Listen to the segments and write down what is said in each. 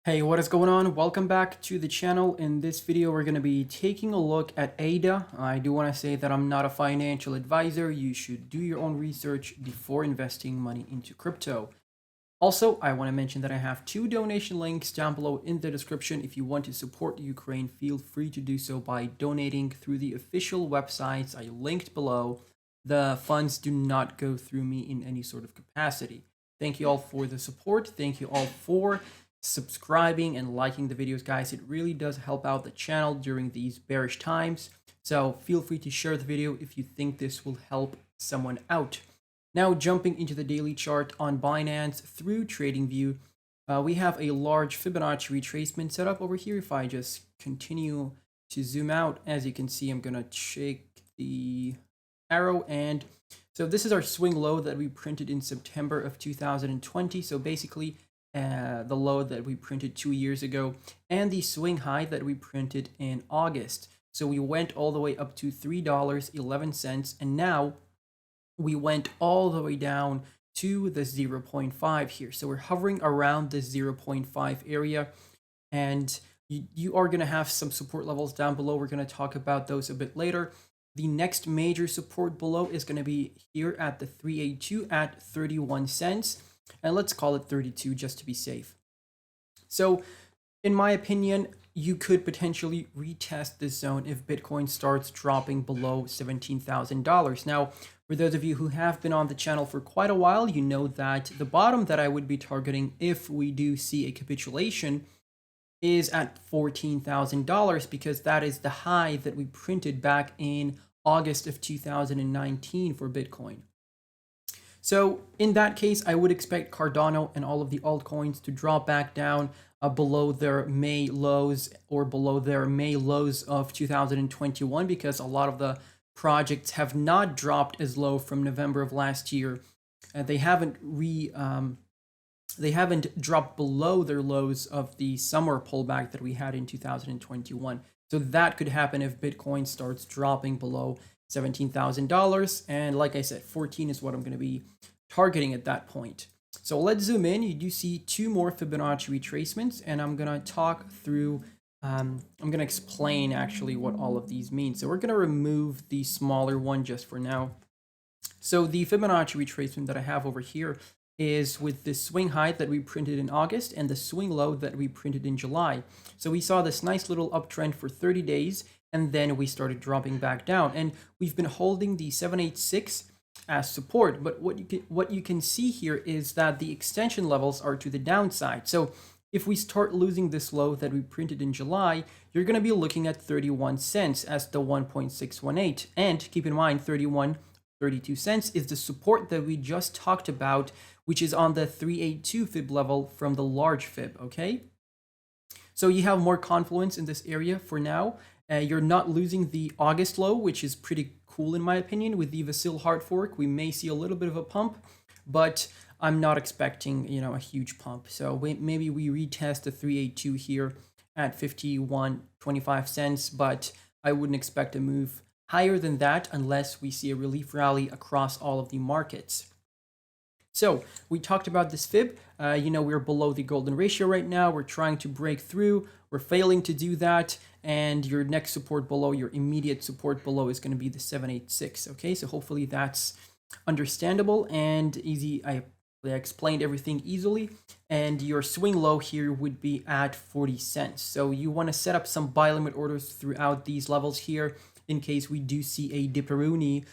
Hey, what is going on? Welcome back to the channel. In this video, we're going to be taking a look at ADA. I do want to say that I'm not a financial advisor. You should do your own research before investing money into crypto. Also, I want to mention that I have two donation links down below in the description. If you want to support Ukraine, feel free to do so by donating through the official websites I linked below. The funds do not go through me in any sort of capacity. Thank you all for the support. Thank you all for subscribing and liking the videos, guys. It really does help out the channel during these bearish times. So feel free to share the video if you think this will help someone out. Now jumping into the daily chart on Binance through TradingView, we have a large Fibonacci retracement set up over here. If I just continue to zoom out, as you can see, I'm gonna check the arrow, and so this is our swing low that we printed in September of 2020. So basically the low that we printed 2 years ago, and the swing high that we printed in August. So we went all the way up to $3.11, and now we went all the way down to the 0.5 here. So we're hovering around the 0.5 area, and you are going to have some support levels down below. We're going to talk about those a bit later. The next major support below is going to be here at the 382 at 31 cents. And let's call it 32 just to be safe. So in my opinion, you could potentially retest this zone if Bitcoin starts dropping below $17,000. Now, for those of you who have been on the channel for quite a while, you know that the bottom that I would be targeting if we do see a capitulation is at $14,000, because that is the high that we printed back in August of 2019 for Bitcoin. So in that case, I would expect Cardano and all of the altcoins to drop back down below their May lows, or below their May lows of 2021, because a lot of the projects have not dropped as low from November of last year. They haven't dropped below their lows of the summer pullback that we had in 2021. So that could happen if Bitcoin starts dropping below $17,000. And like I said, 14 is what I'm going to be targeting at that point. So let's zoom in. You do see two more Fibonacci retracements, and I'm going to talk through, I'm going to explain actually what all of these mean. So we're going to remove the smaller one just for now. So the Fibonacci retracement that I have over here is with the swing high that we printed in August and the swing low that we printed in July. So we saw this nice little uptrend for 30 days, and then we started dropping back down, and we've been holding the 786 as support. But what you can see here is that the extension levels are to the downside. So if we start losing this low that we printed in July, you're going to be looking at 31 cents as the 1.618. And keep in mind, 32 cents is the support that we just talked about, which is on the 382 fib level from the large fib, okay? So you have more confluence in this area for now. You're not losing the August low, which is pretty cool in my opinion. With the Vasil hard fork, we may see a little bit of a pump, but I'm not expecting, a huge pump. So maybe we retest the 382 here at 51.25 cents, but I wouldn't expect a move higher than that unless we see a relief rally across all of the markets. So we talked about this fib. We're below the golden ratio right now. We're trying to break through. We're failing to do that. And your next support below, your immediate support below, is going to be the 786. Okay, so hopefully that's understandable and easy. I explained everything easily. And your swing low here would be at 40 cents. So you want to set up some buy limit orders throughout these levels here in case we do see a dipperoonie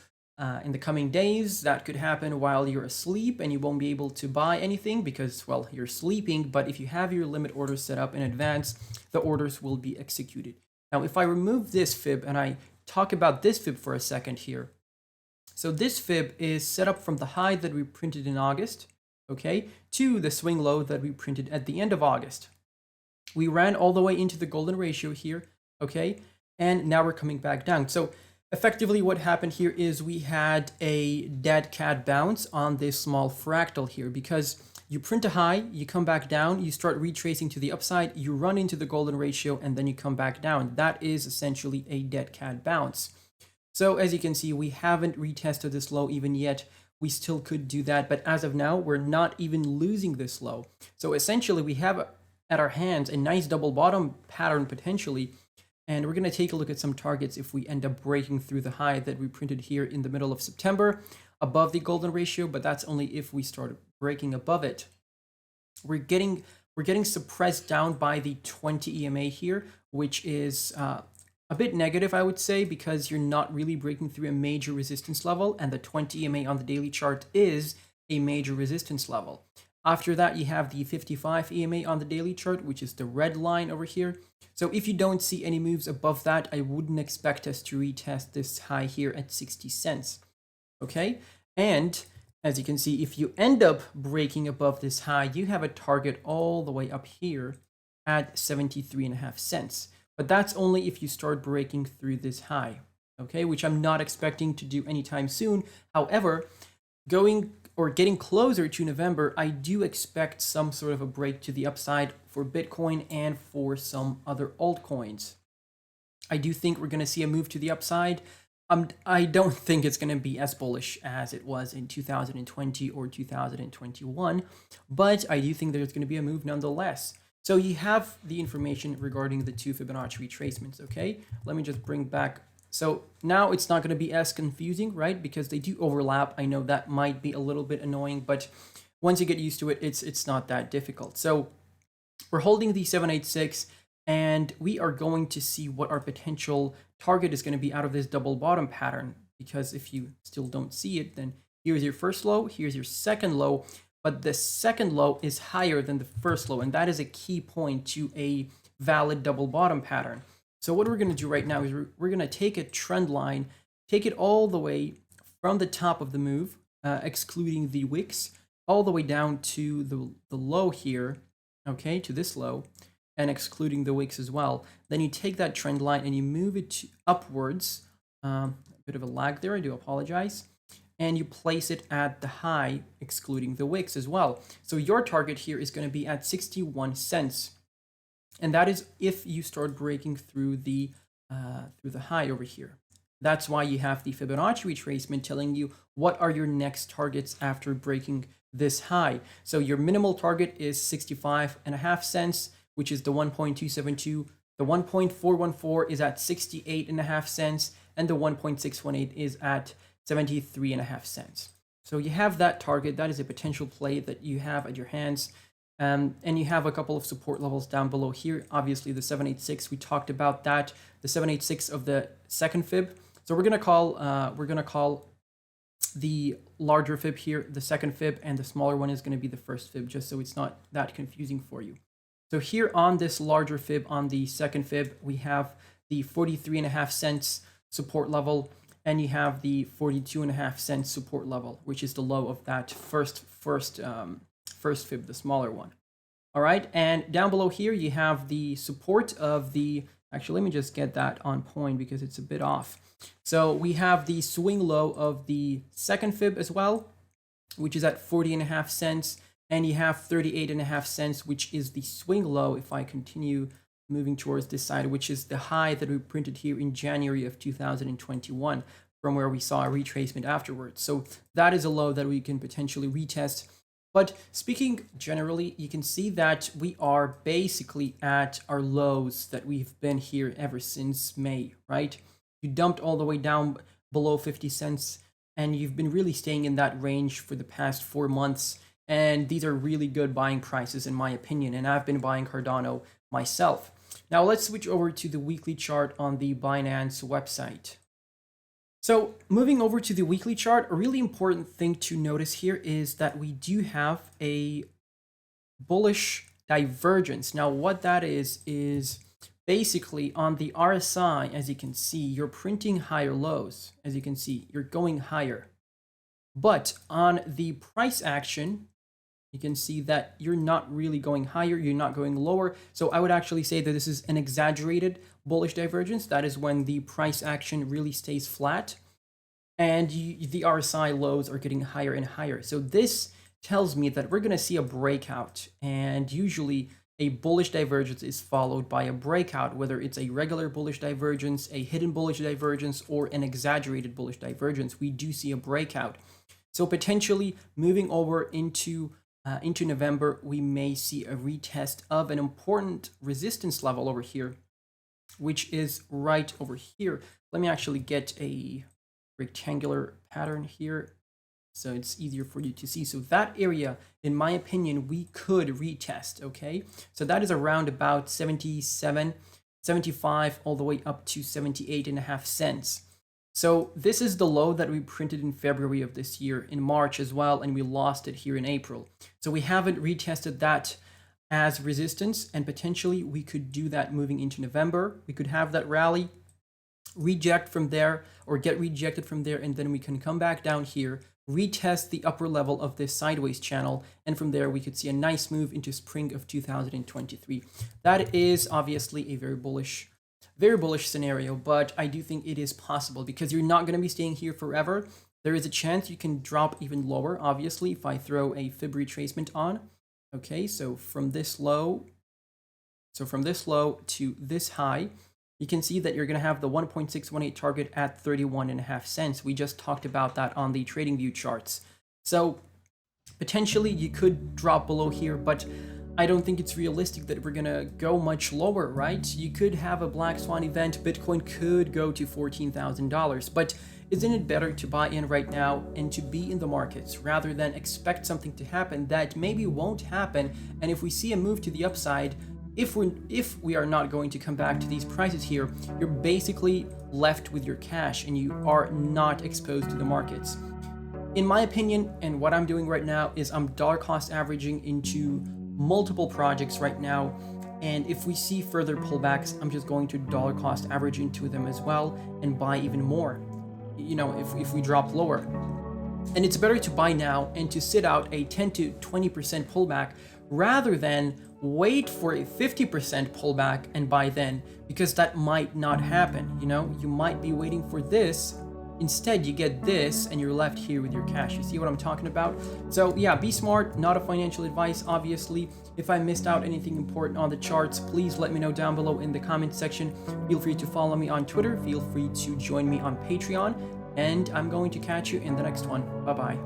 in the coming days. That could happen while you're asleep and you won't be able to buy anything because, well, you're sleeping. But if you have your limit orders set up in advance, the orders will be executed. Now, if I remove this fib and I talk about this fib for a second here. So this fib is set up from the high that we printed in August, okay, to the swing low that we printed at the end of August. We ran all the way into the golden ratio here, okay, and now we're coming back down. So effectively what happened here is we had a dead cat bounce on this small fractal here, because you print a high, you come back down, you start retracing to the upside, you run into the golden ratio, and then you come back down. That is essentially a dead cat bounce. So as you can see, we haven't retested this low even yet. We still could do that, but as of now, we're not even losing this low. So essentially we have at our hands a nice double bottom pattern potentially. And we're going to take a look at some targets if we end up breaking through the high that we printed here in the middle of September above the golden ratio, but that's only if we start breaking above it. We're getting suppressed down by the 20 EMA here, which is a bit negative, I would say, because you're not really breaking through a major resistance level, and the 20 EMA on the daily chart is a major resistance level. After that, you have the 55 EMA on the daily chart, which is the red line over here. So if you don't see any moves above that, I wouldn't expect us to retest this high here at 60 cents. Okay, and as you can see, if you end up breaking above this high, you have a target all the way up here at 73.5 cents. But that's only if you start breaking through this high, okay, which I'm not expecting to do anytime soon. However, getting closer to November, I do expect some sort of a break to the upside for Bitcoin and for some other altcoins. I do think we're going to see a move to the upside. I don't think it's going to be as bullish as it was in 2020 or 2021, but I do think there's going to be a move nonetheless. So you have the information regarding the two Fibonacci retracements, okay? Let me just bring back. So now it's not going to be as confusing, right? Because they do overlap. I know that might be a little bit annoying, but once you get used to it, it's not that difficult. So we're holding the 786, and we are going to see what our potential target is going to be out of this double bottom pattern. Because if you still don't see it, then here's your first low, here's your second low, but the second low is higher than the first low, and that is a key point to a valid double bottom pattern. So what we're going to do right now is we're going to take a trend line, take it all the way from the top of the move, excluding the wicks, all the way down to the low here, okay, to this low, and excluding the wicks as well. Then you take that trend line and you move it upwards, a bit of a lag there, I do apologize, and you place it at the high, excluding the wicks as well. So your target here is going to be at 61 cents. And that is if you start breaking through the high over here. That's why you have the Fibonacci retracement telling you what are your next targets after breaking this high. So your minimal target is 65.5 cents, which is the 1.272. The 1.414 is at 68.5 cents, and the 1.618 is at 73.5 cents. So you have that target. That is a potential play that you have at your hands. And you have a couple of support levels down below here. Obviously, the 786, we talked about that. The 786 of the second fib. So we're gonna call the larger fib here the second fib, and the smaller one is gonna be the first fib, just so it's not that confusing for you. So here on this larger fib, on the second fib, we have the 43.5 cents support level, and you have the 42.5 cents support level, which is the low of that first fib, the smaller one. All right, and down below here you have the support of the, actually let me just get that on point because it's a bit off. So we have the swing low of the second fib as well, which is at 40.5 cents, and you have 38.5 cents, which is the swing low if I continue moving towards this side, which is the high that we printed here in January of 2021, from where we saw a retracement afterwards. So that is a low that we can potentially retest. But speaking generally, you can see that we are basically at our lows that we've been here ever since May, right? You dumped all the way down below 50 cents, and you've been really staying in that range for the past 4 months. And these are really good buying prices, in my opinion. And I've been buying Cardano myself. Now let's switch over to the weekly chart on the Binance website. So moving over to the weekly chart, a really important thing to notice here is that we do have a bullish divergence. Now what that is basically on the RSI, as you can see, you're printing higher lows. As you can see, you're going higher. But on the price action, you can see that you're not really going higher, you're not going lower. So I would actually say that this is an exaggerated bullish divergence. That is when the price action really stays flat and the RSI lows are getting higher and higher. So this tells me that we're going to see a breakout, and usually a bullish divergence is followed by a breakout, whether it's a regular bullish divergence, a hidden bullish divergence, or an exaggerated bullish divergence. We do see a breakout. So potentially moving over into into November, we may see a retest of an important resistance level over here, which is right over here. Let me actually get a rectangular pattern here so it's easier for you to see. So that area, in my opinion, we could retest, okay? So that is around about 77, 75, all the way up to 78.5 cents. So this is the low that we printed in February of this year, in March as well, and we lost it here in April. So we haven't retested that as resistance, and potentially we could do that moving into November. We could have that rally, reject from there, or get rejected from there, and then we can come back down here, retest the upper level of this sideways channel, and from there we could see a nice move into spring of 2023. That is obviously a very bullish scenario, but I do think it is possible because you're not going to be staying here forever. There is a chance you can drop even lower, obviously, if I throw a fib retracement on. Okay, so from this low to this high, you can see that you're going to have the 1.618 target at 31.5 cents. We just talked about that on the TradingView charts. So potentially you could drop below here, but I don't think it's realistic that we're going to go much lower, right? You could have a black swan event. Bitcoin could go to $14,000, but isn't it better to buy in right now and to be in the markets rather than expect something to happen that maybe won't happen? And if we see a move to the upside, if we are not going to come back to these prices here, you're basically left with your cash and you are not exposed to the markets. In my opinion, and what I'm doing right now is I'm dollar cost averaging into multiple projects right now, and if we see further pullbacks, I'm just going to dollar cost average into them as well and buy even more, you know, if we drop lower. And it's better to buy now and to sit out a 10 to 20% pullback rather than wait for a 50% pullback and buy then, because that might not happen. You know, you might be waiting for this. Instead, you get this and you're left here with your cash. You see what I'm talking about? So yeah, be smart, not a financial advice, obviously. If I missed out anything important on the charts, please let me know down below in the comment section. Feel free to follow me on Twitter. Feel free to join me on Patreon. And I'm going to catch you in the next one. Bye-bye.